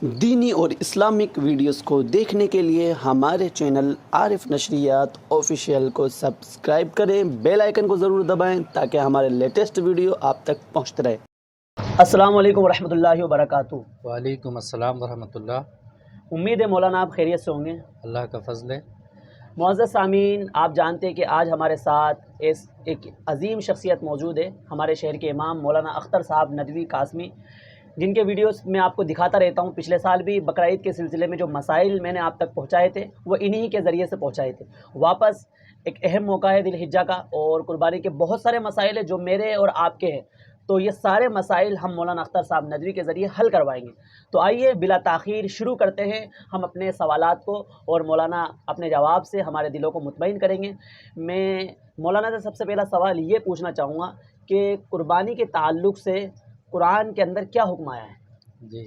دینی اور Islamic videos کو دیکھنے کے لیے ہمارے چینل عارف نشریات آفیشیل کو سبسکرائب کریں، بیل آئیکن کو ضرور دبائیں تاکہ ہمارے لیٹسٹ ویڈیو آپ تک پہنچتے رہے۔ السلام علیکم ورحمۃ اللہ وبرکاتہ۔ وعلیکم السلام ورحمۃ اللہ۔ امید ہے مولانا آپ خیریت سے ہوں گے۔ اللہ کا فضل ہے۔ معزز سامعین، آپ جانتے ہیں کہ آج ہمارے ساتھ ایک عظیم شخصیت موجود ہے، ہمارے شہر کے امام مولانا اختر صاحب ندوی قاسمی، جن کے ویڈیوز میں آپ کو دکھاتا رہتا ہوں۔ پچھلے سال بھی بقرعید کے سلسلے میں جو مسائل میں نے آپ تک پہنچائے تھے وہ انہی کے ذریعے سے پہنچائے تھے۔ واپس ایک اہم موقع ہے ذی الحجہ کا، اور قربانی کے بہت سارے مسائل ہیں جو میرے اور آپ کے ہیں، تو یہ سارے مسائل ہم مولانا اختر صاحب ندوی کے ذریعے حل کروائیں گے۔ تو آئیے بلا تاخیر شروع کرتے ہیں ہم اپنے سوالات کو، اور مولانا اپنے جواب سے ہمارے دلوں کو مطمئن کریں گے۔ میں مولانا سے سب سے پہلا سوال یہ پوچھنا چاہوں گا کہ قربانی کے تعلق سے قرآن کے اندر کیا حکم آیا ہے؟ جی،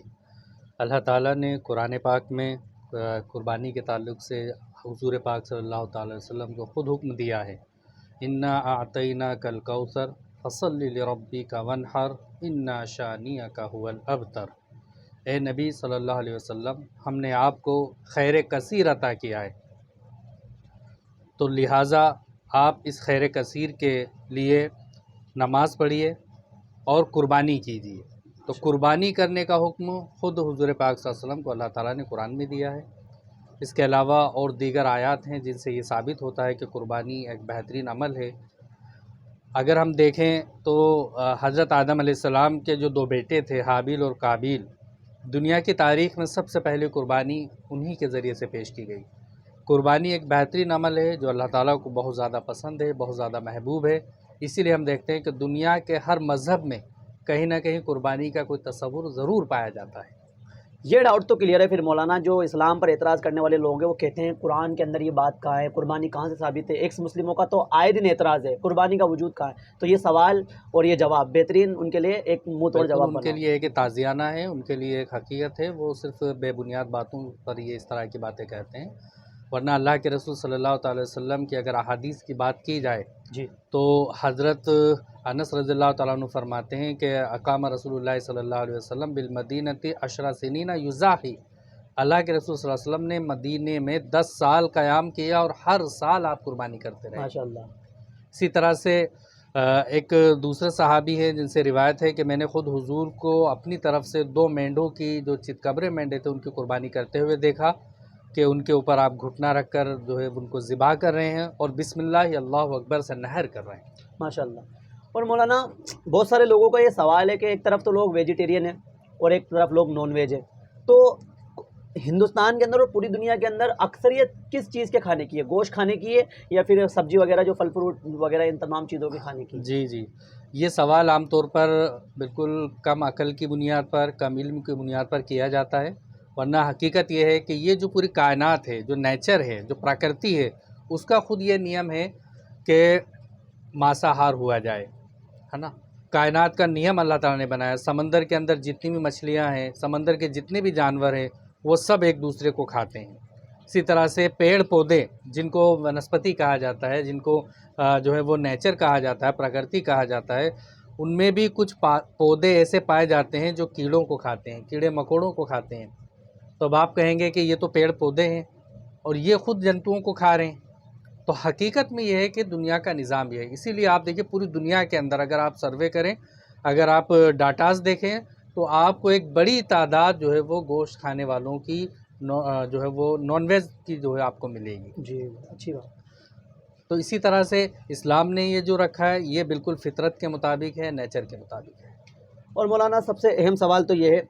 اللہ تعالیٰ نے قرآن پاک میں قربانی کے تعلق سے حضور پاک صلی اللہ تعالی وسلم کو خود حکم دیا ہے۔ انا اعطیناک الکوثر فصلی لربک وانحر انا شانئک هو الابتر۔ اے نبی صلی اللہ علیہ وسلم، ہم نے آپ کو خیر کثیر عطا کیا ہے، تو لہٰذا آپ اس خیر کثیر کے لیے نماز پڑھیے اور قربانی کیجیے۔ تو قربانی کرنے کا حکم خود حضور پاک صلی اللہ علیہ وسلم کو اللہ تعالیٰ نے قرآن میں دیا ہے۔ اس کے علاوہ اور دیگر آیات ہیں جن سے یہ ثابت ہوتا ہے کہ قربانی ایک بہترین عمل ہے۔ اگر ہم دیکھیں تو حضرت آدم علیہ السلام کے جو دو بیٹے تھے، حابیل اور قابیل، دنیا کی تاریخ میں سب سے پہلے قربانی انہی کے ذریعے سے پیش کی گئی۔ قربانی ایک بہترین عمل ہے جو اللہ تعالیٰ کو بہت زیادہ پسند ہے، بہت زیادہ محبوب ہے۔ اسی لیے ہم دیکھتے ہیں کہ دنیا کے ہر مذہب میں کہیں نہ کہیں قربانی کا کوئی تصور ضرور پایا جاتا ہے۔ یہ ڈاؤٹ تو کلیئر ہے پھر مولانا، جو اسلام پر اعتراض کرنے والے لوگ ہیں وہ کہتے ہیں قرآن کے اندر یہ بات کہاں ہے، قربانی کہاں سے ثابت ہے؟ ایکس مسلموں کا تو آئے دن اعتراض ہے قربانی کا وجود کہاں ہے۔ تو یہ سوال اور یہ جواب بہترین ان کے لیے ایک منہ توڑ جواب ان کے لیے ایک تعزیانہ ہے، ان کے لیے ایک حقیقت ہے، وہ صرف بے بنیاد باتوں پر یہ اس طرح کی باتیں کہتے ہیں، ورنہ اللہ کے رسول صلی اللہ تعالی وسلم کی اگر احادیث کی بات کی جائے جی تو حضرت انس رضی اللہ تعالیٰ عنہ فرماتے ہیں کہ اقام رسول اللہ صلی اللہ علیہ وسلم بالمدینۃ 10 سنین یضاحی۔ اللہ کے رسول صلی اللہ علیہ وسلم نے مدینے میں 10 سال قیام کیا اور ہر سال آپ قربانی کرتے رہے۔ ماشاءاللہ۔ اسی طرح سے ایک دوسرے صحابی ہیں جن سے روایت ہے کہ میں نے خود حضور کو اپنی طرف سے 2 مینڈوں کی، جو چتکبرے مینڈے تھے، ان کی قربانی کرتے ہوئے دیکھا کہ ان کے اوپر آپ گھٹنا رکھ کر جو ہے ان کو ذبح کر رہے ہیں اور بسم اللہ اللہ اکبر سے نہر کر رہے ہیں۔ ماشاءاللہ۔ اور مولانا بہت سارے لوگوں کا یہ سوال ہے کہ ایک طرف تو لوگ ویجیٹیرین ہیں اور ایک طرف لوگ نان ویج ہیں، تو ہندوستان کے اندر اور پوری دنیا کے اندر اکثریت کس چیز کے کھانے کی ہے؟ گوشت کھانے کی ہے یا پھر سبزی وغیرہ جو پھل فروٹ وغیرہ ان تمام چیزوں کے کھانے کی؟ جی، یہ سوال عام طور پر بالکل کم عقل کی بنیاد پر، کم علم کی بنیاد پر کیا جاتا ہے، ورنہ حقیقت یہ ہے کہ یہ جو پوری کائنات ہے، جو نیچر ہے، جو پراکرتی ہے، اس کا خود یہ نیم ہے کہ ماساہار ہوا جائے، ہے نا۔ کائنات کا نیم اللہ تعالیٰ نے بنایا۔ سمندر کے اندر جتنی بھی مچھلیاں ہیں، سمندر کے جتنے بھی جانور ہیں، وہ سب ایک دوسرے کو کھاتے ہیں۔ اسی طرح سے پیڑ پودے جن کو ونسپتی کہا جاتا ہے، جن کو جو ہے وہ نیچر کہا جاتا ہے، پرکرتی کہا جاتا ہے، ان میں بھی کچھ پودے ایسے پائے جاتے ہیں جو کیڑوں کو کھاتے ہیں، کیڑے مکوڑوں کو کھاتے ہیں۔ تو اب آپ کہیں گے کہ یہ تو پیڑ پودے ہیں اور یہ خود جنتوؤں کو کھا رہے ہیں، تو حقیقت میں یہ ہے کہ دنیا کا نظام یہ ہے۔ اسی لیے آپ دیکھیں پوری دنیا کے اندر اگر آپ سروے کریں، اگر آپ ڈاٹاز دیکھیں، تو آپ کو ایک بڑی تعداد جو ہے وہ گوشت کھانے والوں کی جو ہے وہ نان ویج کی جو ہے آپ کو ملے گی۔ جی، اچھی بات۔ تو اسی طرح سے اسلام نے یہ جو رکھا ہے یہ بالکل فطرت کے مطابق ہے، نیچر کے مطابق ہے۔ اور مولانا سب سے اہم سوال تو یہ ہے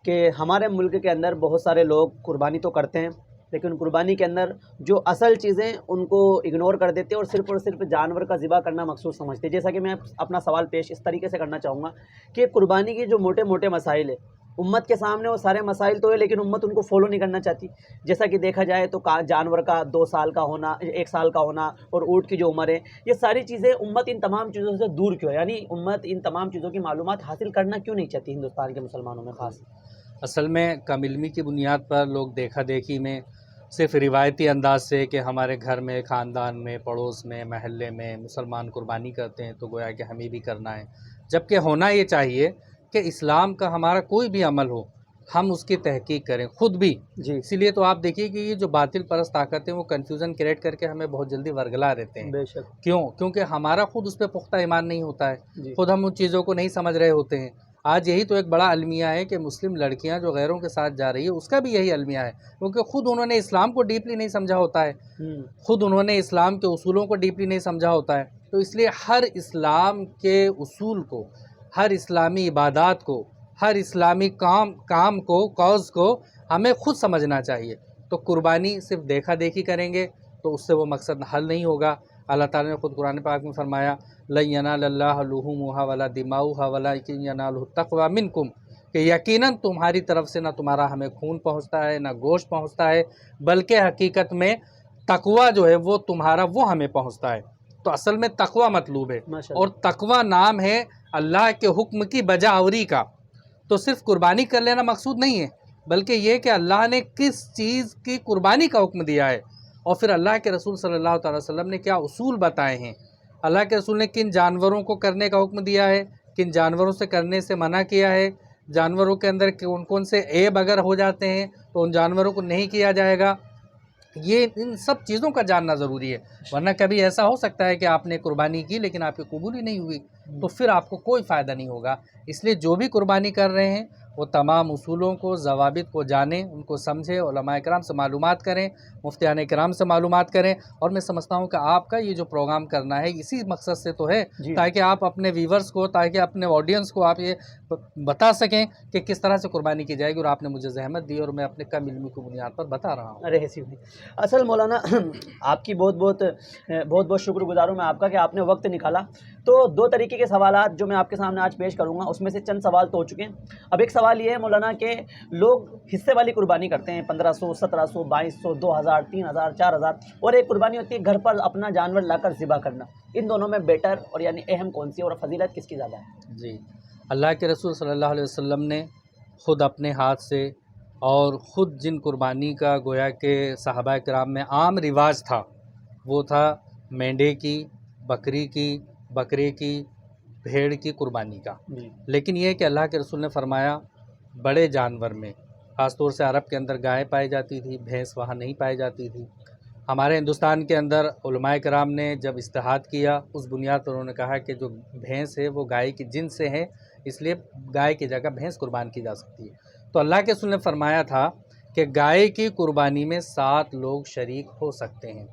کہ ہمارے ملک کے اندر بہت سارے لوگ قربانی تو کرتے ہیں، لیکن قربانی کے اندر جو اصل چیزیں ان کو اگنور کر دیتے ہیں اور صرف جانور کا ذبح کرنا مقصود سمجھتے ہیں۔ جیسا کہ میں اپنا سوال پیش اس طریقے سے کرنا چاہوں گا کہ قربانی کی جو موٹے موٹے مسائل ہیں، امت کے سامنے وہ سارے مسائل تو ہے، لیکن امت ان کو فالو نہیں کرنا چاہتی۔ جیسا کہ دیکھا جائے تو جانور کا 2 سال کا ہونا، 1 سال کا ہونا، اور اونٹ کی جو عمر ہے، یہ ساری چیزیں امت ان تمام چیزوں سے دور کیوں ہے؟ یعنی امت ان تمام چیزوں کی معلومات حاصل کرنا کیوں نہیں چاہتی ہندوستان کے مسلمانوں میں خاص؟ اصل میں کم علمی کی بنیاد پر لوگ دیکھا دیکھی میں صرف روایتی انداز سے کہ ہمارے گھر میں، خاندان میں، پڑوس میں، محلے میں مسلمان قربانی کرتے ہیں تو گویا کہ ہمیں بھی کرنا ہے، جبکہ ہونا یہ چاہیے کہ اسلام کا ہمارا کوئی بھی عمل ہو ہم اس کی تحقیق کریں خود بھی. جی اسی لیے تو آپ دیکھیے کہ یہ جو باطل پرست طاقتیں وہ کنفیوژن کریٹ کر کے ہمیں بہت جلدی ورگلا دیتے ہیں. بے شک. کیوں؟ کیونکہ ہمارا خود اس پہ پختہ ایمان نہیں ہوتا ہے, جی خود ہم ان چیزوں کو نہیں سمجھ رہے ہوتے ہیں. آج یہی تو ایک بڑا المیہ ہے کہ مسلم لڑکیاں جو غیروں کے ساتھ جا رہی ہے اس کا بھی یہی المیہ ہے, کیونکہ خود انہوں نے اسلام کو ڈیپلی نہیں سمجھا ہوتا ہے, خود انہوں نے اسلام کے اصولوں کو ڈیپلی نہیں سمجھا ہوتا ہے. تو اس لیے ہر اسلام کے اصول کو, ہر اسلامی عبادات کو, ہر اسلامی کام کو, کاز کو ہمیں خود سمجھنا چاہیے. تو قربانی صرف دیکھا دیکھی کریں گے تو اس سے وہ مقصد حل نہیں ہوگا. اللہ تعالیٰ نے خود قرآن پاک میں فرمایا لَن يَنَالَ اللَّهَ لُحُومُهَا وَلَا دِمَاؤُهَا وَلَٰكِن يَنَالُهُ التَّقْوَىٰ مِنكُمْ, کہ یقیناً تمہاری طرف سے نہ تمہارا ہمیں خون پہنچتا ہے نہ گوشت پہنچتا ہے, بلکہ حقیقت میں تقویٰ جو ہے وہ تمہارا وہ ہمیں پہنچتا ہے. تو اصل میں تقویٰ مطلوب ہے, اور تقویٰ نام ہے اللہ کے حکم کی بجا آوری کا. تو صرف قربانی کر لینا مقصود نہیں ہے, بلکہ یہ کہ اللہ نے کس چیز کی قربانی کا حکم دیا ہے, اور پھر اللہ کے رسول صلی اللہ تعالی وسلم نے کیا اصول بتائے ہیں. اللہ کے رسول نے کن جانوروں کو کرنے کا حکم دیا ہے, کن جانوروں سے کرنے سے منع کیا ہے, جانوروں کے اندر کون کون سے عیب اگر ہو جاتے ہیں تو ان جانوروں کو نہیں کیا جائے گا. یہ ان سب چیزوں کا جاننا ضروری ہے, ورنہ کبھی ایسا ہو سکتا ہے کہ آپ نے قربانی کی لیکن آپ کی قبول ہی نہیں ہوئی, تو پھر آپ کو کوئی فائدہ نہیں ہوگا. اس لیے جو بھی قربانی کر رہے ہیں وہ تمام اصولوں کو, ضوابط کو جانیں, ان کو سمجھیں, علماء کرام سے معلومات کریں, مفتیان کرام سے معلومات کریں. اور میں سمجھتا ہوں کہ آپ کا یہ جو پروگرام کرنا ہے اسی مقصد سے تو ہے, تاکہ آپ اپنے ویورز کو, تاکہ اپنے آڈینس کو آپ یہ بتا سکیں کہ کس طرح سے قربانی کی جائے گی. اور آپ نے مجھے زحمت دی اور میں اپنے کم علم کی بنیاد پر بتا رہا ہوں. ارے ایسی ہوئی اصل مولانا آپ کی بہت بہت شکر گزار ہوں میں آپ کا کہ آپ نے وقت نکالا. تو دو طریقے کے سوالات جو میں آپ کے سامنے آج پیش کروں گا, اس میں سے چند سوال تو ہو چکے ہیں. اب ایک سوال یہ ہے مولانا کہ لوگ حصے والی قربانی کرتے ہیں, 1500, 1700, 2200, 2000, 3000, 4000, اور ایک قربانی ہوتی ہے گھر پر اپنا جانور لا کر ذبح کرنا. ان دونوں میں بیٹر اور یعنی اہم کون سی اور فضیلت کس کی زیادہ ہے؟ جی, اللہ کے رسول صلی اللہ علیہ وسلم نے خود اپنے ہاتھ سے, اور خود جن قربانی کا گویا کہ صحابہ کرام میں عام رواج تھا, وہ تھا مینڈے کی, بکری کی, بکرے کی, بھیڑ کی قربانی کا. لیکن یہ کہ اللہ کے رسول نے فرمایا بڑے جانور میں, خاص طور سے عرب کے اندر گائے پائی جاتی تھی, بھینس وہاں نہیں پائی جاتی تھی. ہمارے ہندوستان کے اندر علماء کرام نے جب اجتہاد کیا اس بنیاد پر انہوں نے کہا کہ جو بھینس ہے وہ گائے کی جنس سے ہے, اس لیے گائے کی جگہ بھینس قربان کی جا سکتی ہے. تو اللہ کے رسول نے فرمایا تھا کہ گائے کی قربانی میں 7 لوگ شریک ہو سکتے ہیں.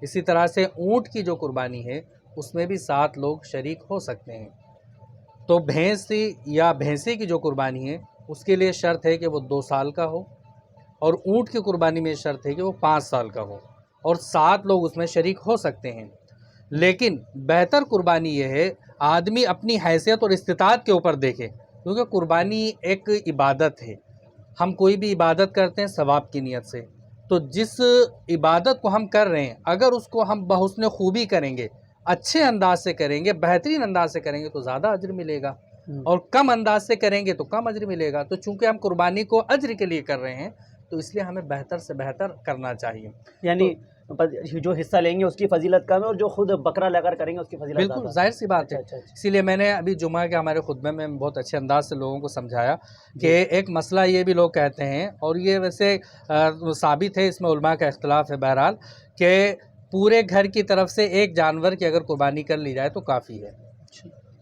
اسی طرح سے اونٹ کی جو قربانی ہے اس میں بھی 7 لوگ شریک ہو سکتے ہیں. تو بھینس یا بھینسے کی جو قربانی ہے اس کے لیے شرط ہے کہ وہ 2 سال کا ہو, اور اونٹ کی قربانی میں شرط ہے کہ وہ 5 سال کا ہو, اور 7 لوگ اس میں شریک ہو سکتے ہیں. لیکن بہتر قربانی یہ ہے آدمی اپنی حیثیت اور استطاعت کے اوپر دیکھے, کیونکہ قربانی ایک عبادت ہے. ہم کوئی بھی عبادت کرتے ہیں ثواب کی نیت سے, تو جس عبادت کو ہم کر رہے ہیں اگر اس کو ہم بحسن خوبی کریں گے, اچھے انداز سے کریں گے, بہترین انداز سے کریں گے تو زیادہ اجر ملے گا, اور کم انداز سے کریں گے تو کم اجر ملے گا. تو چونکہ ہم قربانی کو اجر کے لیے کر رہے ہیں تو اس لیے ہمیں بہتر سے بہتر کرنا چاہیے. یعنی جو حصہ لیں گے اس کی فضیلت کم ہے, اور جو خود بکرا لے کر کریں گے اس کی فضیلت زیادہ. بالکل ظاہر سی بات ہے. اسی لیے میں نے ابھی جمعہ کے ہمارے خطبے میں بہت اچھے انداز سے لوگوں کو سمجھایا کہ ایک مسئلہ یہ بھی لوگ کہتے ہیں, اور یہ ویسے ثابت ہے, اس میں علماء کا اختلاف ہے بہرحال, کہ پورے گھر کی طرف سے ایک جانور کی اگر قربانی کر لی جائے تو کافی ہے.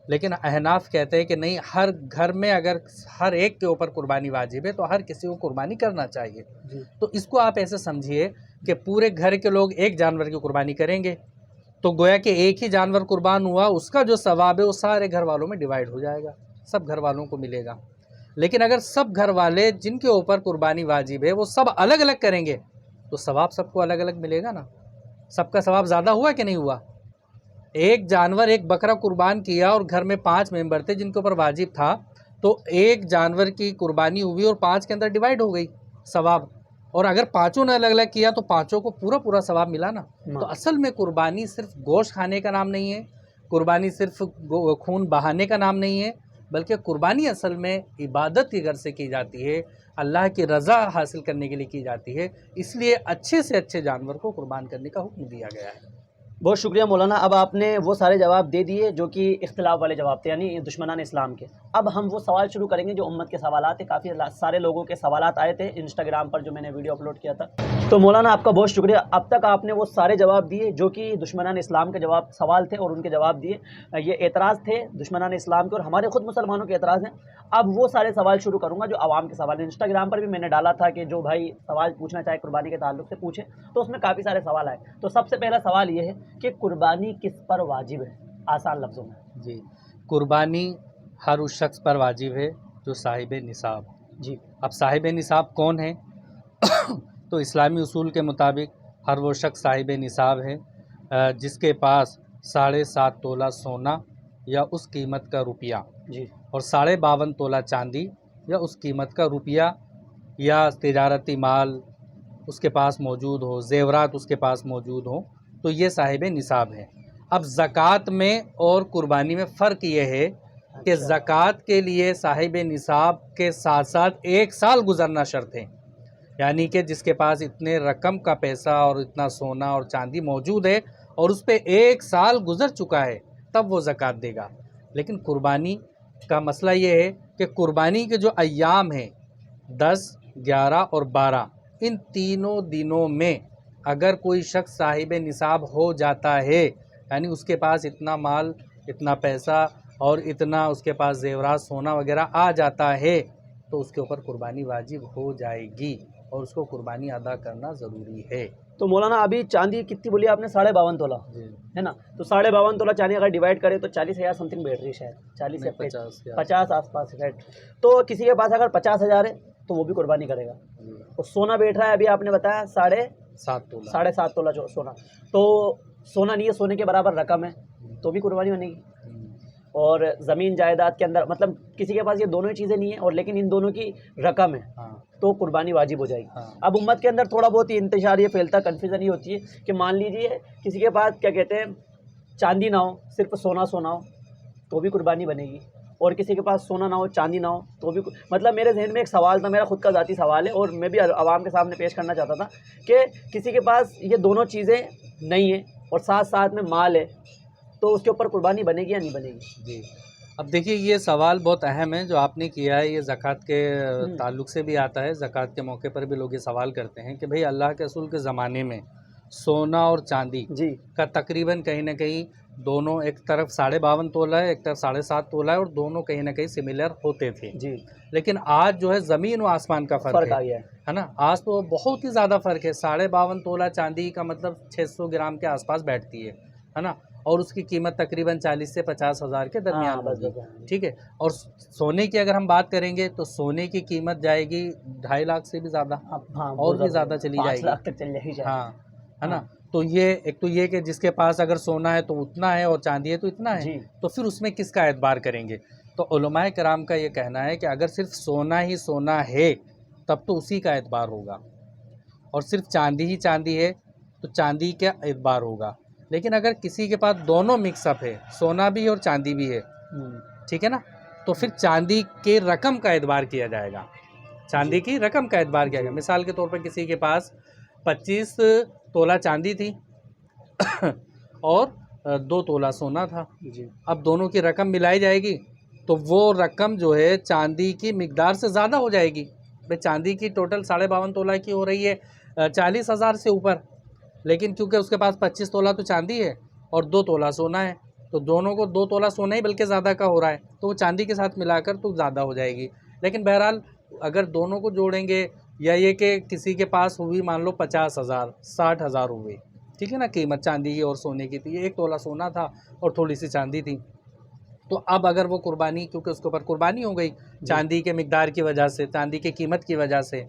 لیکن احناف کہتے ہیں کہ نہیں, ہر گھر میں اگر ہر ایک کے اوپر قربانی واجب ہے تو ہر کسی کو قربانی کرنا چاہیے. تو اس کو آپ ایسے سمجھیے کہ پورے گھر کے لوگ ایک جانور کی قربانی کریں گے تو گویا کہ ایک ہی جانور قربان ہوا, اس کا جو ثواب ہے وہ سارے گھر والوں میں ڈیوائیڈ ہو جائے گا, سب گھر والوں کو ملے گا. لیکن اگر سب گھر والے جن کے اوپر قربانی واجب ہے وہ سب الگ الگ کریں گے تو ثواب سب کو الگ الگ ملے گا نا. سب کا ثواب زیادہ ہوا کہ نہیں ہوا؟ ایک جانور, ایک بکرا قربان کیا اور گھر میں 5 ممبر تھے جن کے اوپر واجب تھا, تو ایک جانور کی قربانی ہوئی اور 5 کے اندر ڈیوائیڈ ہو گئی ثواب, اور اگر 5 نے الگ الگ کیا تو 5 کو پورا ثواب ملا نا. تو اصل میں قربانی صرف گوشت کھانے کا نام نہیں ہے, قربانی صرف خون بہانے کا نام نہیں ہے, بلکہ قربانی اصل میں عبادت کی غرض سے کی جاتی ہے, اللہ کی رضا حاصل کرنے کے لیے کی جاتی ہے. اس لیے اچھے سے اچھے جانور کو قربان کرنے کا حکم دیا گیا ہے. بہت شکریہ مولانا. اب آپ نے وہ سارے جواب دے دیے جو کہ اختلاف والے جواب تھے، یعنی دشمنان اسلام کے. اب ہم وہ سوال شروع کریں گے جو امت کے سوالات ہیں. کافی سارے لوگوں کے سوالات آئے تھے انسٹاگرام پر جو میں نے ویڈیو اپلوڈ کیا تھا. تو مولانا آپ کا بہت شکریہ. اب تک آپ نے وہ سارے جواب دیے جو کہ دشمنان اسلام کے سوال تھے اور ان کے جواب دیے. یہ اعتراض تھے دشمنان اسلام کے اور ہمارے خود مسلمانوں کے اعتراض ہیں. اب وہ سارے سوال شروع کروں گا جو عوام کے سوال ہیں. انسٹاگرام پر بھی میں نے ڈالا تھا کہ جو بھائی سوال پوچھنا چاہے قربانی کے تعلق سے پوچھیں، تو اس میں کافی سارے سوال آئے. تو سب سے پہلا سوال یہ ہے کہ قربانی کس پر واجب ہے، آسان لفظوں میں. جی، قربانی ہر اس شخص پر واجب ہے جو صاحب نصاب. جی اب صاحب نصاب کون ہے؟ تو اسلامی اصول کے مطابق ہر وہ شخص صاحب نصاب ہے جس کے پاس 7.5 تولہ سونا یا اس قیمت کا روپیہ جی اور 52.5 تولہ چاندی یا اس قیمت کا روپیہ یا تجارتی مال اس کے پاس موجود ہو، زیورات اس کے پاس موجود ہوں، تو یہ صاحب نصاب ہے. اب زکوٰۃ میں اور قربانی میں فرق یہ ہے کہ زکوٰۃ کے لیے صاحب نصاب کے ساتھ ساتھ 1 سال گزرنا شرط ہے، یعنی کہ جس کے پاس اتنے رقم کا پیسہ اور اتنا سونا اور چاندی موجود ہے اور اس پہ 1 سال گزر چکا ہے تب وہ زکوٰۃ دے گا. لیکن قربانی کا مسئلہ یہ ہے کہ قربانی کے جو ایام ہیں 10, 11 اور 12، ان تینوں دنوں میں اگر کوئی شخص صاحب نصاب ہو جاتا ہے، یعنی اس کے پاس اتنا مال، اتنا پیسہ اور اتنا اس کے پاس زیورات سونا وغیرہ آ جاتا ہے، تو اس کے اوپر قربانی واجب ہو جائے گی اور اس کو قربانی ادا کرنا ضروری ہے. تو مولانا ابھی چاندی کتنی بولی آپ نے؟ 52.5 تولہ جی، ہے نا. تو 52.5 تولہ چاندی اگر ڈیوائڈ کرے تو 40,000 سم تھنگ بیٹھ رہی ہے، شاید 40 یا 50 آس پاس بیٹھ. تو کسی کے پاس اگر 50,000 ہے تو وہ بھی قربانی کرے گا. اور سونا بیٹھ رہا ہے ابھی آپ نے بتایا 7.5 تولہ جو سونا، تو سونا نہیں ہے، سونے کے برابر رقم ہے تو بھی قربانی بنے گی. اور زمین جائیداد کے اندر مطلب کسی کے پاس یہ دونوں ہی چیزیں نہیں ہیں اور لیکن ان دونوں کی رقم ہے تو قربانی واجب ہو جائے گی. اب امت کے اندر تھوڑا بہت ہی انتشار یہ پھیلتا، کنفیوژن یہ ہوتی ہے کہ مان لیجئے کسی کے پاس کیا کہتے ہیں چاندی نہ ہو، صرف سونا ہو تو بھی قربانی بنے گی، اور کسی کے پاس سونا نہ ہو، چاندی نہ ہو تو بھی. مطلب میرے ذہن میں ایک سوال تھا، میرا خود کا ذاتی سوال ہے اور میں بھی عوام کے سامنے پیش کرنا چاہتا تھا کہ کسی کے پاس یہ دونوں چیزیں نہیں ہیں اور ساتھ ساتھ میں مال ہے تو اس کے اوپر قربانی بنے گی یا نہیں بنے گی؟ جی، اب دیکھیے یہ سوال بہت اہم ہے جو آپ نے کیا ہے. یہ زکوٰۃ کے تعلق سے بھی آتا ہے. زکوٰۃ کے موقع پر بھی لوگ یہ سوال کرتے ہیں کہ بھئی اللہ کے رسول کے زمانے میں سونا اور چاندی جی کا تقریباً کہیں نہ کہیں دونوں، ایک طرف 52.5 تولہ ہے، ایک طرف 7.5 تولہ ہے، اور دونوں کہیں نہ کہیں سملر ہوتے تھے. جی لیکن آج جو ہے زمین و آسمان کا فرق آ گیا ہے نا. آج تو بہت ہی زیادہ فرق ہے. 52.5 تولہ چاندی کا مطلب 600 گرام کے آس پاس بیٹھتی ہے نا، اور اس کی قیمت تقریباً 40 سے 50 ہزار کے درمیان ہوگی. ٹھیک ہے. اور سونے کی اگر ہم بات کریں گے تو سونے کی قیمت جائے گی 2.5 لاکھ سے بھی زیادہ، اور بھی زیادہ چلی جائے 5 لاکھ تک چل جائے گی. ہاں، ہے نا. تو یہ ایک تو یہ کہ جس کے پاس اگر سونا ہے تو اتنا ہے اور چاندی ہے تو اتنا ہے، تو پھر اس میں کس کا اعتبار کریں گے؟ تو علماء کرام کا یہ کہنا ہے کہ اگر صرف سونا ہی سونا ہے تب تو اسی کا اعتبار ہوگا، اور صرف چاندی ہی چاندی ہے تو چاندی کا اعتبار ہوگا. لیکن اگر کسی کے پاس دونوں مکس اپ ہے، سونا بھی ہے اور چاندی بھی ہے، ٹھیک ہے نا، تو پھر چاندی کے رقم کا اعتبار کیا جائے گا. چاندی کی رقم کا اعتبار کیا جائے گا. مثال کے طور پر کسی کے پاس 25 تولہ چاندی تھی اور 2 تولہ سونا تھا. اب دونوں کی رقم ملائی جائے گی تو وہ رقم جو ہے چاندی کی مقدار سے زیادہ ہو جائے گی. بھئی چاندی کی ٹوٹل 52.5 تولہ کی ہو رہی ہے 40,000 سے اوپر، لیکن کیونکہ اس کے پاس 25 تولہ تو چاندی ہے اور 2 تولہ سونا ہے، تو دونوں کو 2 تولہ سونا ہی بلکہ زیادہ کا ہو رہا ہے، تو وہ چاندی کے ساتھ ملا کر تو زیادہ ہو جائے گی. لیکن بہرحال اگر دونوں کو جوڑیں گے، یا یہ کہ کسی کے پاس ہوئی مان لو 50,000 60,000 ہوئے، ٹھیک ہے نا، قیمت چاندی کی اور سونے کی تھی، یہ 1 تولہ سونا تھا اور تھوڑی سی چاندی تھی، تو اب اگر وہ قربانی، کیونکہ اس کے اوپر قربانی ہو گئی چاندی کے مقدار کی وجہ سے، چاندی کی قیمت کی وجہ سے.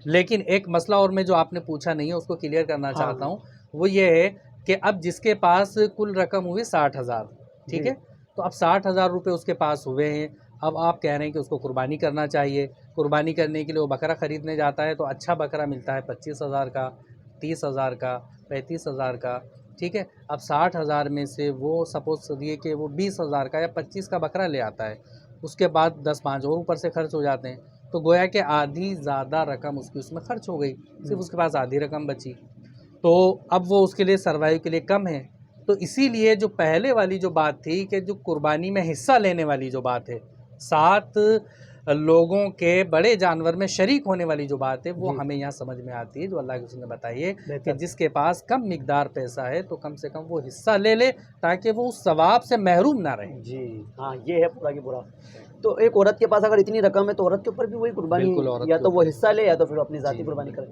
لیکن ایک مسئلہ اور میں جو آپ نے پوچھا نہیں ہے اس کو کلیئر کرنا چاہتا ہوں، وہ یہ ہے کہ اب جس کے پاس کل رقم ہوئی 60,000، ٹھیک ہے، تو اب 60,000 روپے اس کے پاس ہوئے ہیں. اب آپ کہہ رہے ہیں کہ اس کو قربانی کرنا چاہیے. قربانی کرنے کے لیے وہ بکرا خریدنے جاتا ہے تو اچھا بکرا ملتا ہے 25,000 کا، 30,000 کا، 35,000 کا، ٹھیک ہے. اب 60,000 میں سے وہ سپوز کریے کہ وہ 20,000 کا یا 25 کا بکرا لے آتا ہے، اس کے بعد 10-5 اور اوپر سے خرچ ہو جاتے ہیں، تو گویا کہ آدھی زیادہ رقم اس کی اس میں خرچ ہو گئی، صرف اس کے پاس آدھی رقم بچی. تو اب وہ اس کے لیے سروائیو کے لیے کم ہے، تو اسی لیے جو پہلے والی جو بات تھی کہ جو قربانی میں حصہ لینے والی جو بات ہے، 7 لوگوں کے بڑے جانور میں شریک ہونے والی جو بات ہے، وہ ہمیں یہاں سمجھ میں آتی ہے جو اللہ کے رسول نے بتائی ہے کہ جس کے پاس کم مقدار پیسہ ہے تو کم سے کم وہ حصہ لے لے تاکہ وہ اس ثواب سے محروم نہ رہے۔ جی ہاں، یہ ہے پورا کی پورا۔ تو ایک عورت کے پاس اگر اتنی رقم ہے تو عورت کے اوپر بھی وہی قربانی، یا تو وہ حصہ لے یا تو پھر اپنی ذاتی قربانی کرے۔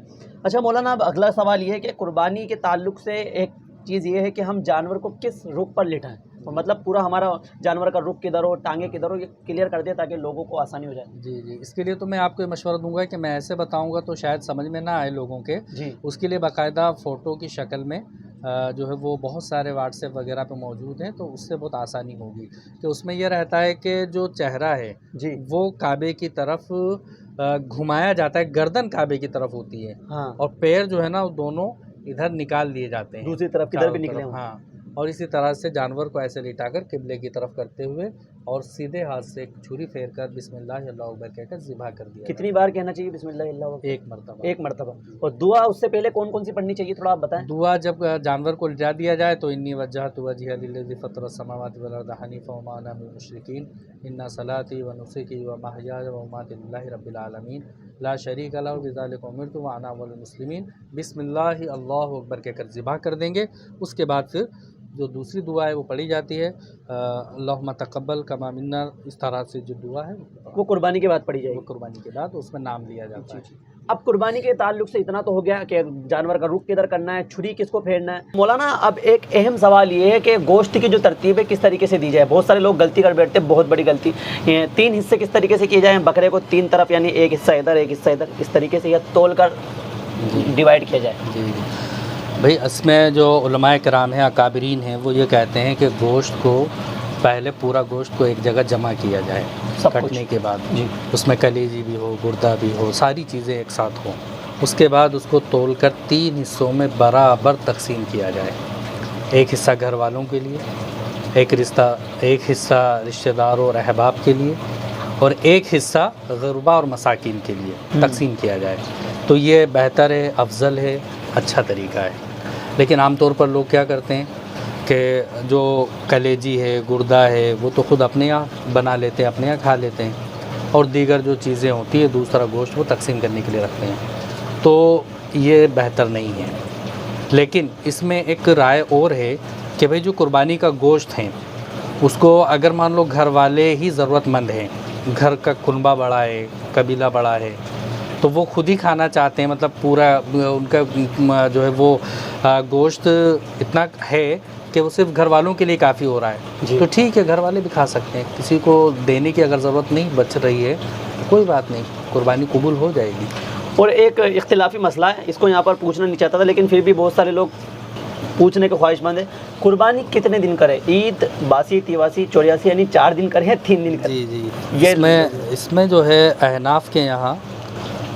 اچھا مولانا، اب اگلا سوال یہ ہے کہ قربانی کے تعلق سے ایک چیز یہ ہے کہ ہم جانور کو کس رخ پر لٹائیں، مطلب پورا ہمارا جانور کا رخ کدھر ہو، ٹانگیں کدھر ہو، یہ کلیئر کر دیں تاکہ لوگوں کو آسانی ہو جائے۔ جی اس کے لیے تو میں آپ کو یہ مشورہ دوں گا کہ میں ایسے بتاؤں گا تو شاید سمجھ میں نہ آئے لوگوں کے، اس کے لیے باقاعدہ فوٹو کی شکل میں جو ہے وہ بہت سارے واٹس ایپ وغیرہ پہ موجود ہیں، تو اس سے بہت آسانی ہوگی کہ اس میں یہ رہتا ہے کہ جو چہرہ ہے وہ کعبے کی طرف گھمایا جاتا ہے، گردن کعبے کی طرف ہوتی ہے، اور پیر جو ہے نا وہ دونوں ادھر نکال دیے جاتے ہیں، دوسری طرف کدھر بھی نکلے۔ ہاں، اور اسی طرح سے جانور کو ایسے لٹا کر قبلے کی طرف کرتے ہوئے اور سیدھے ہاتھ سے ایک چھری پھیر کر بسم اللہ اللہ اکبر کہہ کر ذبح کر دیا۔ کتنی بار کہنا چاہیے بسم اللہ اللہ اکبر؟ ایک مرتبہ۔ اور دعا اس سے پہلے کون کون سی پڑھنی چاہیے تھوڑا آپ بتائیں۔ دعا جب جانور کو لٹا دیا جائے تو انی وجہت وجہی للذی فطر السماوات والارض حنیفا وما انا من المشرکین ان صلاتی و نسکی و محیای و مماتی للہ رب العالمین لا شریک لہ بذلک امرت وانا اول المسلمین، بسم اللہ اللہ اکبر کہہ کر ذبح کر دیں گے۔ اس کے بعد پھر جو دوسری دعا ہے وہ پڑھی جاتی ہے اللہم تقبل کما منا، اس طرح سے جو دعا ہے وہ قربانی کے بعد پڑھی جائے گی۔ وہ قربانی کے بعد اس میں نام لیا جاتا ہے۔ اب قربانی کے تعلق سے اتنا تو ہو گیا کہ جانور کا رخ کدھر کرنا ہے، چھری کس کو پھیرنا ہے۔ مولانا اب ایک اہم سوال یہ ہے کہ گوشت کی جو ترتیب ہے کس طریقے سے دی جائے۔ بہت سارے لوگ غلطی کر بیٹھتے ہیں، بہت بڑی غلطی۔ 3 حصے کس طریقے سے کیے جائیں، بکرے کو 3 طرف، یعنی ایک حصہ ادھر ایک حصہ ادھر، اس طریقے سے یا تول کر ڈیوائیڈ کیا جائے؟ جی بھئی، اس میں جو علماء کرام ہیں، اکابرین ہیں، وہ یہ کہتے ہیں کہ گوشت کو پہلے پورا گوشت کو ایک جگہ جمع کیا جائے کٹنے کے بعد، اس میں کلیجی بھی ہو، گردہ بھی ہو، ساری چیزیں ایک ساتھ ہوں۔ اس کے بعد اس کو تول کر 3 حصوں میں برابر تقسیم کیا جائے، ایک حصہ گھر والوں کے لیے، ایک حصہ رشتہ داروں اور احباب کے لیے، اور ایک حصہ غربا اور مساکین کے لیے تقسیم کیا جائے۔ تو یہ بہتر ہے، افضل ہے، اچھا طریقہ ہے۔ لیکن عام طور پر لوگ کیا کرتے ہیں کہ جو کلیجی ہے، گردہ ہے، وہ تو خود اپنے یہاں بنا لیتے ہیں، اپنے یہاں کھا لیتے ہیں، اور دیگر جو چیزیں ہوتی ہیں دوسرا گوشت وہ تقسیم کرنے کے لیے رکھتے ہیں، تو یہ بہتر نہیں ہے۔ لیکن اس میں ایک رائے اور ہے کہ بھئی جو قربانی کا گوشت ہے اس کو اگر مان لو گھر والے ہی ضرورت مند ہیں، گھر کا کنبہ بڑا ہے، قبیلہ بڑا ہے، تو وہ خود ہی کھانا چاہتے ہیں، مطلب پورا ان کا جو ہے وہ گوشت اتنا ہے کہ وہ صرف گھر والوں کے لیے کافی ہو رہا ہے، تو ٹھیک ہے، گھر والے بھی کھا سکتے ہیں۔ کسی کو دینے کی اگر ضرورت نہیں بچ رہی ہے کوئی بات نہیں، قربانی قبول ہو جائے گی۔ اور ایک اختلافی مسئلہ ہے، اس کو یہاں پر پوچھنا نہیں چاہتا تھا لیکن پھر بھی بہت سارے لوگ پوچھنے کے خواہش مند ہے، قربانی کتنے دن کرے؟ عید، باسی، تیواسی، 84، یعنی 4 دن کرے یا 3 دن کرے؟ جی اس میں جو ہے احناف کے یہاں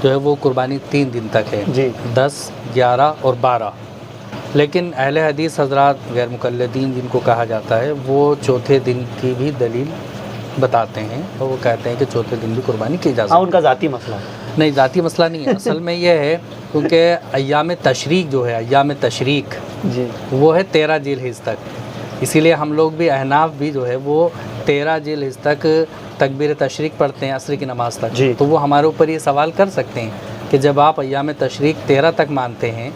جو ہے وہ قربانی 3 دن تک ہے، 10، 11 اور 12۔ لیکن اہل حدیث حضرات غیر مقلدین جن کو کہا جاتا ہے وہ چوتھے دن کی بھی دلیل بتاتے ہیں، اور وہ کہتے ہیں کہ چوتھے دن بھی قربانی کی جا سکتی ہے۔ ان کا ذاتی مسئلہ ہے؟ نہیں، ذاتی مسئلہ نہیں ہے، اصل میں یہ ہے کیونکہ ایام تشریق جو ہے، ایام تشریق وہ ہے 13 ذی الحجہ تک، اسی لیے ہم لوگ بھی احناف بھی جو ہے وہ 13 ذی الحجہ تک تکبیر تشریق پڑھتے ہیں عصر کی نماز تک۔ تو وہ ہمارے اوپر یہ سوال کر سکتے ہیں کہ جب آپ ایام تشریق 13 تک مانتے ہیں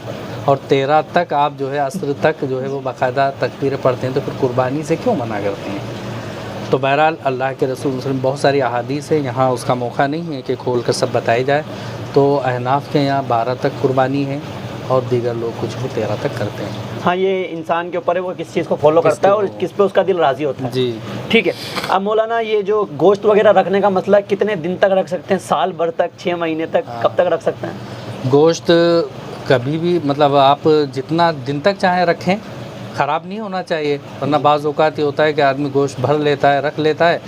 اور 13 تک آپ جو ہے عصر تک جو ہے وہ باقاعدہ تکبیر پڑھتے ہیں، تو پھر قربانی سے کیوں منع کرتے ہیں؟ تو بہرحال اللہ کے رسول وسلم بہت ساری احادیث ہیں، یہاں اس کا موقع نہیں ہے کہ کھول کر سب بتائی جائے۔ تو احناف کے یہاں 12 تک قربانی ہے اور دیگر لوگ کچھ بھی 13 تک کرتے ہیں۔ ہاں، یہ انسان کے اوپر ہے، وہ کس چیز کو فالو کرتا ہے اور کس پہ اس کا دل راضی ہوتا ہے۔ جی ٹھیک ہے۔ اب مولانا یہ جو گوشت وغیرہ رکھنے کا مسئلہ کتنے دن تک رکھ سکتے ہیں؟ سال بھر تک، 6 مہینے تک، کب تک رکھ سکتے ہیں؟ گوشت کبھی بھی، مطلب آپ جتنا دن تک چاہیں رکھیں، خراب نہیں ہونا چاہیے، ورنہ بعض اوقات یہ ہوتا ہے کہ آدمی گوشت بھر لیتا ہے، رکھ لیتا ہے،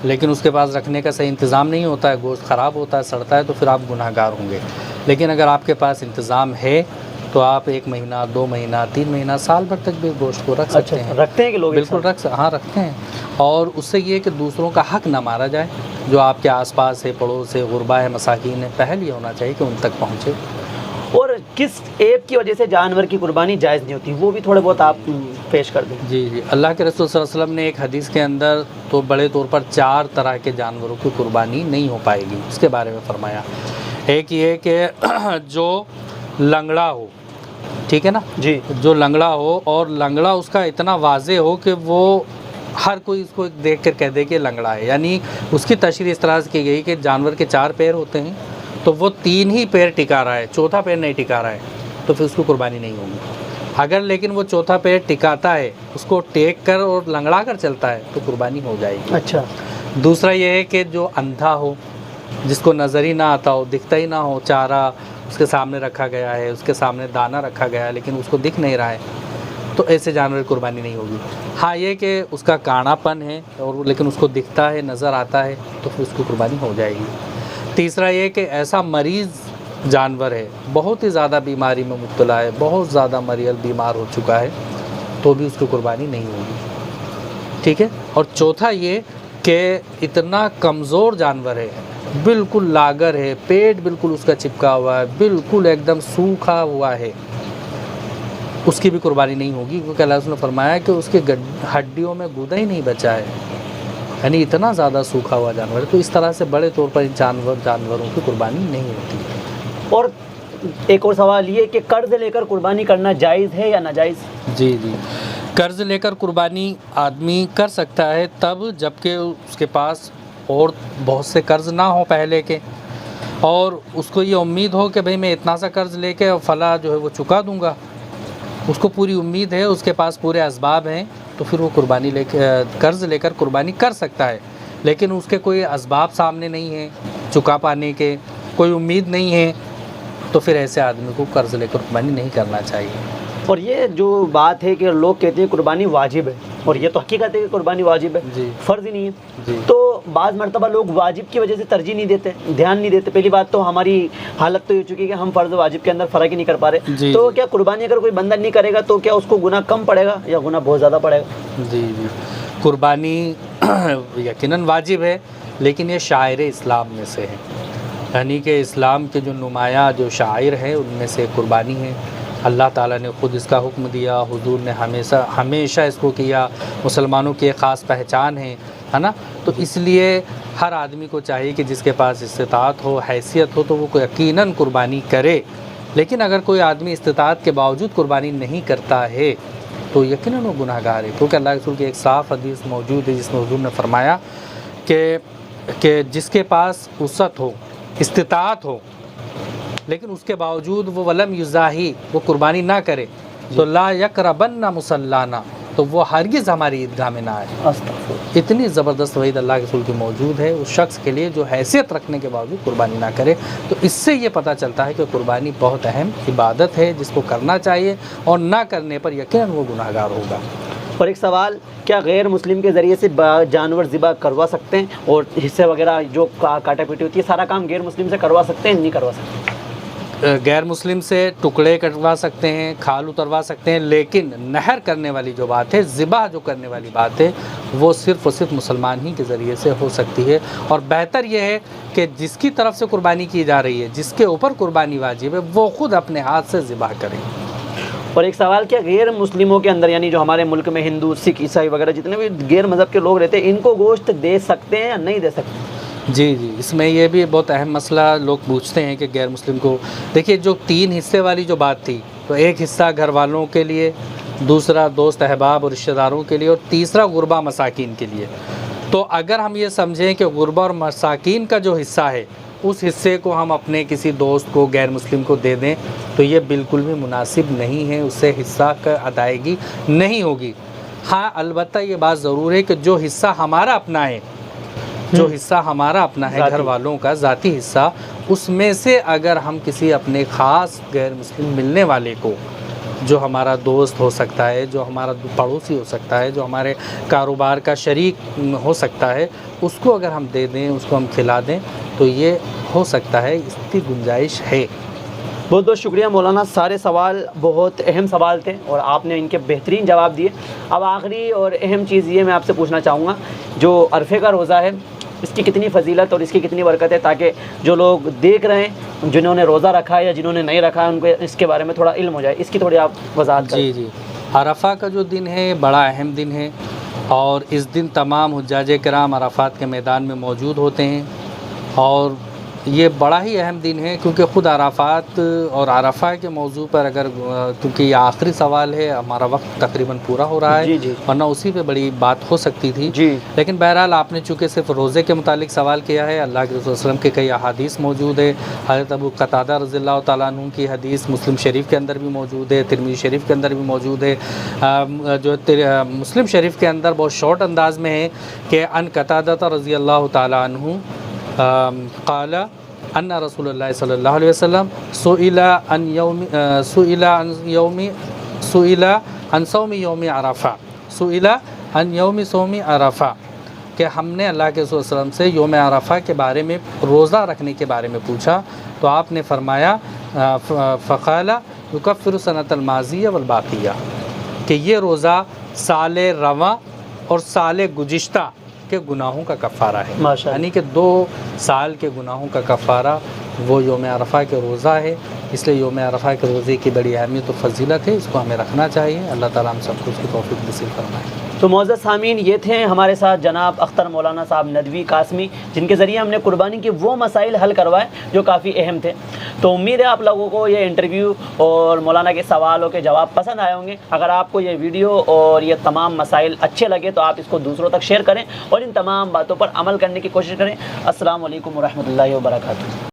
لیکن اس کے پاس رکھنے کا صحیح انتظام نہیں ہوتا ہے، گوشت خراب ہوتا ہے، سڑتا ہے، تو پھر آپ گناہ گار ہوں گے۔ لیکن اگر آپ کے پاس انتظام ہے تو آپ 1 مہینہ، 2 مہینہ، 3 مہینہ، سال بھر تک بھی گوشت کو رکھ سکتے ہیں۔ رکھتے ہیں کہ لوگ؟ بالکل رکھتے ہیں، اور اس سے یہ کہ دوسروں کا حق نہ مارا جائے، جو آپ کے آس پاس ہے، پڑوس ہے، غربا ہے، مساکین ہے، پہل یہ ہونا چاہیے کہ ان تک پہنچے۔ اور کس ایپ کی وجہ سے جانور کی قربانی جائز نہیں ہوتی، وہ بھی تھوڑے بہت آپ پیش کر دیں۔ جی اللہ کے رسول صلی اللہ علیہ وسلم نے ایک حدیث کے اندر تو بڑے طور پر 4 طرح کے جانوروں کی قربانی نہیں ہو پائے گی، اس کے بارے میں فرمایا۔ ایک یہ کہ جو لنگڑا ہو، ٹھیک ہے نا جی، جو لنگڑا ہو، اور لنگڑا اس کا اتنا واضح ہو کہ وہ ہر کوئی اس کو دیکھ کر کہہ دے کہ لنگڑا ہے، یعنی اس کی تشریح اس طرح سے کی گئی کہ جانور کے 4 پیر ہوتے ہیں تو وہ 3 ہی پیر ٹکا رہا ہے، چوتھا پیر نہیں ٹکا رہا ہے، تو پھر اس کو قربانی نہیں ہوگی۔ اگر لیکن وہ چوتھا پیر ٹکاتا ہے، اس کو ٹیک کر اور لنگڑا کر چلتا ہے تو قربانی ہو جائے گی۔ اچھا، دوسرا یہ ہے کہ جو اندھا ہو، جس کو نظر ہی نہ آتا ہو، دکھتا ہی نہ ہو، چارہ اس کے سامنے رکھا گیا ہے، اس کے سامنے دانہ رکھا گیا ہے لیکن اس کو دکھ نہیں رہا ہے، تو ایسے جانور کی قربانی نہیں ہوگی۔ ہاں یہ کہ اس کا کانا پن ہے اور لیکن اس کو دکھتا ہے، نظر آتا ہے، تو پھر اس کی قربانی ہو جائے گی۔ تیسرا یہ کہ ایسا مریض جانور ہے، بہت ہی زیادہ بیماری میں مبتلا ہے، بہت زیادہ مریض بیمار ہو چکا ہے، تو بھی اس کی قربانی نہیں ہوگی، ٹھیک ہے۔ اور چوتھا یہ کہ اتنا کمزور جانور ہے، بالکل لاگر ہے، پیٹ بالکل اس کا چپکا ہوا ہے، بالکل ایک دم سوکھا ہوا ہے، اس کی بھی قربانی نہیں ہوگی، کیونکہ اللہ رسول نے فرمایا کہ اس کے ہڈیوں میں گودا ہی نہیں بچا ہے، یعنی اتنا زیادہ سوکھا ہوا جانور ہے۔ تو اس طرح سے بڑے طور پر جانوروں کی قربانی نہیں ہوتی۔ اور ایک اور سوال یہ کہ قرض لے کر قربانی کرنا جائز ہے یا ناجائز؟ جی قرض لے کر قربانی آدمی کر سکتا ہے تب جب کہ اس کے پاس اور بہت سے قرض نہ ہوں پہلے کے، اور اس کو یہ امید ہو کہ بھئی میں اتنا سا قرض لے کے فلاں جو ہے وہ چکا دوں گا، اس کو پوری امید ہے، اس کے پاس پورے اسباب ہیں، تو پھر وہ قربانی قرض لے کر قربانی کر سکتا ہے۔ لیکن اس کے کوئی اسباب سامنے نہیں ہیں چکا پانے کے، کوئی امید نہیں ہے، تو پھر ایسے آدمی کو قرض لے کر قربانی نہیں کرنا چاہیے۔ اور یہ جو بات ہے کہ لوگ کہتے ہیں قربانی واجب ہے، اور یہ تو حقیقت ہے کہ قربانی واجب ہے، جی فرض ہی نہیں ہے، جی تو بعض مرتبہ لوگ واجب کی وجہ سے ترجیح نہیں دیتے، دھیان نہیں دیتے۔ پہلی بات تو ہماری حالت تو یہ چکی کہ ہم فرض واجب کے اندر فرق ہی نہیں کر پا رہے، جی تو کیا قربانی اگر کوئی بندہ نہیں کرے گا تو کیا اس کو گناہ کم پڑے گا یا گناہ بہت زیادہ پڑے گا؟ جی قربانی یقیناً واجب ہے، لیکن یہ شاعر اسلام میں سے ہے، یعنی کہ اسلام کے جو نمایاں جو شاعر ہیں ان میں سے قربانی ہے۔ اللہ تعالیٰ نے خود اس کا حکم دیا، حضور نے ہمیشہ اس کو کیا، مسلمانوں کی ایک خاص پہچان ہے نا، تو اس لیے ہر آدمی کو چاہیے کہ جس کے پاس استطاعت ہو، حیثیت ہو، تو وہ یقیناً قربانی کرے۔ لیکن اگر کوئی آدمی استطاعت کے باوجود قربانی نہیں کرتا ہے تو یقیناً وہ گناہ گار ہے، کیونکہ اللہ کے رسول کی ایک صاف حدیث موجود ہے جس میں حضور نے فرمایا کہ جس کے پاس وسعت ہو، استطاعت ہو، لیکن اس کے باوجود وہ ولم یزاہی، وہ قربانی نہ کرے، تو لا یقربن مصلانا، تو وہ ہرگز ہماری عیدگاہ میں نہ آئے۔ اتنی زبردست وعید اللہ کے رسول کی موجود ہے اس شخص کے لیے جو حیثیت رکھنے کے باوجود قربانی نہ کرے۔ تو اس سے یہ پتہ چلتا ہے کہ قربانی بہت اہم عبادت ہے جس کو کرنا چاہیے، اور نہ کرنے پر یقیناً وہ گناہ گار ہوگا۔ اور ایک سوال، کیا غیر مسلم کے ذریعے سے جانور ذبح کروا سکتے ہیں، اور حصے وغیرہ جو کاٹا پیٹی ہوتی ہے سارا کام غیر مسلم سے کروا سکتے ہیں، نہیں کروا سکتے؟ غیر مسلم سے ٹکڑے کٹوا سکتے ہیں، کھال اتروا سکتے ہیں، لیکن نہر کرنے والی جو بات ہے، ذبح جو کرنے والی بات ہے، وہ صرف اور صرف مسلمان ہی کے ذریعے سے ہو سکتی ہے۔ اور بہتر یہ ہے کہ جس کی طرف سے قربانی کی جا رہی ہے، جس کے اوپر قربانی واجب ہے، وہ خود اپنے ہاتھ سے ذبح کرے۔ اور ایک سوال، کیا غیر مسلموں کے اندر، یعنی جو ہمارے ملک میں ہندو، سکھ، عیسائی وغیرہ جتنے بھی غیر مذہب کے لوگ رہتے ہیں، ان کو گوشت دے سکتے ہیں یا نہیں دے سکتے؟ جی اس میں یہ بھی بہت اہم مسئلہ لوگ پوچھتے ہیں کہ غیر مسلم کو، دیکھیے جو 3 حصے والی جو بات تھی، تو ایک حصہ گھر والوں کے لیے، دوسرا دوست احباب اور رشتہ داروں کے لیے، اور تیسرا غربا مساکین کے لیے۔ تو اگر ہم یہ سمجھیں کہ غربا اور مساکین کا جو حصہ ہے اس حصے کو ہم اپنے کسی دوست کو، غیر مسلم کو دے دیں، تو یہ بالکل بھی مناسب نہیں ہے، اس سے حصہ کا ادائیگی نہیں ہوگی۔ ہاں البتہ یہ بات ضرور ہے کہ جو حصہ ہمارا اپنا ہے، جو حصہ ہمارا اپنا ہے، گھر والوں کا ذاتی حصہ، اس میں سے اگر ہم کسی اپنے خاص غیر مسلم ملنے والے کو، جو ہمارا دوست ہو سکتا ہے، جو ہمارا پڑوسی ہو سکتا ہے، جو ہمارے کاروبار کا شریک ہو سکتا ہے، اس کو اگر ہم دے دیں، اس کو ہم کھلا دیں، تو یہ ہو سکتا ہے، اس کی گنجائش ہے۔ بہت بہت شکریہ مولانا، سارے سوال بہت اہم سوال تھے اور آپ نے ان کے بہترین جواب دیے۔ اب آخری اور اہم چیز یہ میں آپ سے پوچھنا چاہوں گا، جو عرفے کا روزہ ہے اس کی کتنی فضیلت اور اس کی کتنی برکت ہے، تاکہ جو لوگ دیکھ رہے ہیں، جنہوں نے روزہ رکھا ہے یا جنہوں نے نہیں رکھا ہے، ان کو اس کے بارے میں تھوڑا علم ہو جائے. اس کی تھوڑی آپ وضاحت کریں. جی جی، عرفہ کا جو دن ہے بڑا اہم دن ہے، اور اس دن تمام حجاج کرام عرفات کے میدان میں موجود ہوتے ہیں، اور یہ بڑا ہی اہم دن ہے کیونکہ خود عرفات اور عرفہ کے موضوع پر اگر کیونکہ یہ آخری سوال ہے، ہمارا وقت تقریباً پورا ہو رہا ہے، جی جی ورنہ اسی پہ بڑی بات ہو سکتی تھی. جی لیکن بہرحال آپ نے چونکہ صرف روزے کے متعلق سوال کیا ہے، اللہ کے رسول صلی اللہ علیہ وسلم کے کئی احادیث موجود ہے. حضرت ابو قتادہ رضی اللہ تعالیٰ عنہ کی حدیث مسلم شریف کے اندر بھی موجود ہے، ترمذی شریف کے اندر بھی موجود ہے. جو مسلم شریف کے اندر بہت شارٹ انداز میں ہے کہ ان قتادہ رضی اللہ تعالیٰ عنہ قال ان رسول اللہ صلی اللہ علیہ وسلم سئل عن صوم یوم عرفہ، سئل عن یوم صوم عرفہ، کہ ہم نے اللہ کے رسول صلی اللہ علیہ وسلم سے یوم عرفہ کے بارے میں، روزہ رکھنے کے بارے میں پوچھا، تو آپ نے فرمایا فقال یکفر السنۃ الماضیہ والباقیہ، کہ یہ روزہ سال رواں اور سال گزشتہ کے گناہوں کا کفارہ ہے. ماشاء اللہ. یعنی کہ 2 سال کے گناہوں کا کفارہ وہ یوم عرفہ کے روزہ ہے. اس لیے یوم عرفہ کے روزے کی بڑی اہمیت و فضیلت ہے، اس کو ہمیں رکھنا چاہیے. اللہ تعالیٰ ہم سب کو اس کی توفیق نصیب فرمائے. تو معزز سامعین، یہ تھے ہمارے ساتھ جناب اختر مولانا صاحب ندوی قاسمی، جن کے ذریعے ہم نے قربانی کے وہ مسائل حل کروائے جو کافی اہم تھے. تو امید ہے آپ لوگوں کو یہ انٹرویو اور مولانا کے سوالوں کے جواب پسند آئے ہوں گے. اگر آپ کو یہ ویڈیو اور یہ تمام مسائل اچھے لگے تو آپ اس کو دوسروں تک شیئر کریں اور ان تمام باتوں پر عمل کرنے کی کوشش کریں. السلام علیکم ورحمۃ اللہ وبرکاتہ.